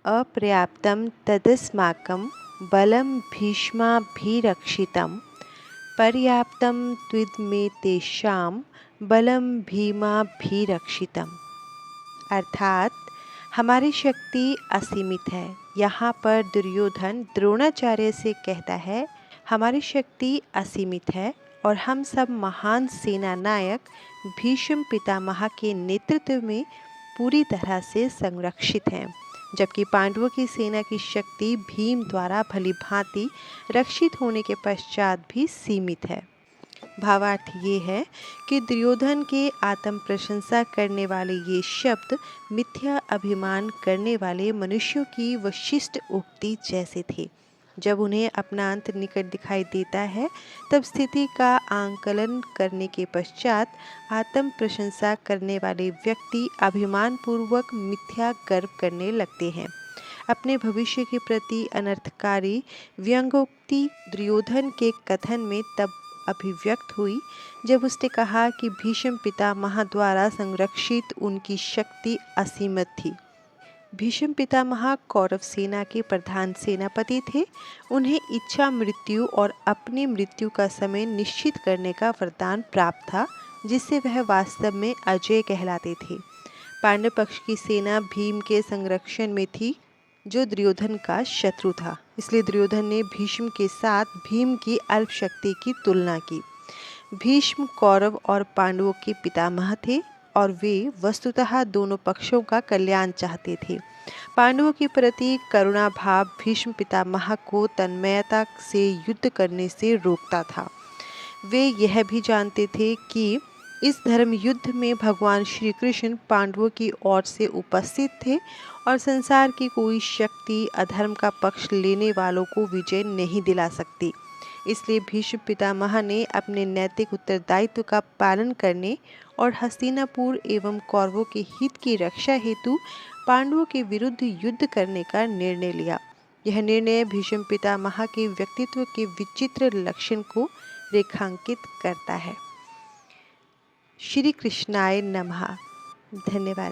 अपर्याप्तं तदस्माकं बलं भीष्माभिरक्षितं पर्याप्तं त्विदमे तेषां बलं भीमाभिरक्षितम्। अर्थात हमारी शक्ति असीमित है। यहाँ पर दुर्योधन द्रोणाचार्य से कहता है हमारी शक्ति असीमित है और हम सब महान सेना नायक भीष्म पितामह के नेतृत्व में पूरी तरह से संरक्षित हैं, जबकि पांडवों की सेना की शक्ति भीम द्वारा भली भांति रक्षित होने के पश्चात भी सीमित है। भावार्थ ये है कि दुर्योधन के आत्म प्रशंसा करने वाले ये शब्द मिथ्या अभिमान करने वाले मनुष्यों की वशिष्ठ उक्ति जैसे थे। जब उन्हें अपना अंत निकट दिखाई देता है तब स्थिति का आंकलन करने के पश्चात आत्म प्रशंसा करने वाले व्यक्ति अभिमान पूर्वक मिथ्या गर्व करने लगते हैं। अपने भविष्य के प्रति अनर्थकारी व्यंग्योक्ति दुर्योधन के कथन में तब अभिव्यक्त हुई जब उसने कहा कि भीष्म पितामह द्वारा संरक्षित उनकी शक्ति असीमित थी। भीष्म पितामह कौरव सेना के प्रधान सेनापति थे। उन्हें इच्छा मृत्यु और अपनी मृत्यु का समय निश्चित करने का वरदान प्राप्त था, जिससे वह वास्तव में अजय कहलाते थे। पांडव पक्ष की सेना भीम के संरक्षण में थी, जो दुर्योधन का शत्रु था। इसलिए दुर्योधन ने भीष्म के साथ भीम की अल्प शक्ति की तुलना की। भीष्म कौरव और पांडवों के पितामह थे और वे वस्तुतः दोनों पक्षों का कल्याण चाहते थे। पांडवों के प्रति करुणा भाव भीष्म पितामह को तन्मयता से युद्ध करने से रोकता था। वे यह भी जानते थे कि इस धर्म युद्ध में भगवान श्री कृष्ण पांडवों की ओर से उपस्थित थे और संसार की कोई शक्ति अधर्म का पक्ष लेने वालों को विजय नहीं दिला सकती। इसलिए भीष्म पितामह ने अपने नैतिक उत्तरदायित्व का पालन करने और हस्तिनापुर एवं कौरवों के हित की रक्षा हेतु पांडवों के विरुद्ध युद्ध करने का निर्णय लिया। यह निर्णय भीष्म पितामह के व्यक्तित्व के विचित्र लक्षण को रेखांकित करता है। श्री कृष्णाय नमः। धन्यवाद।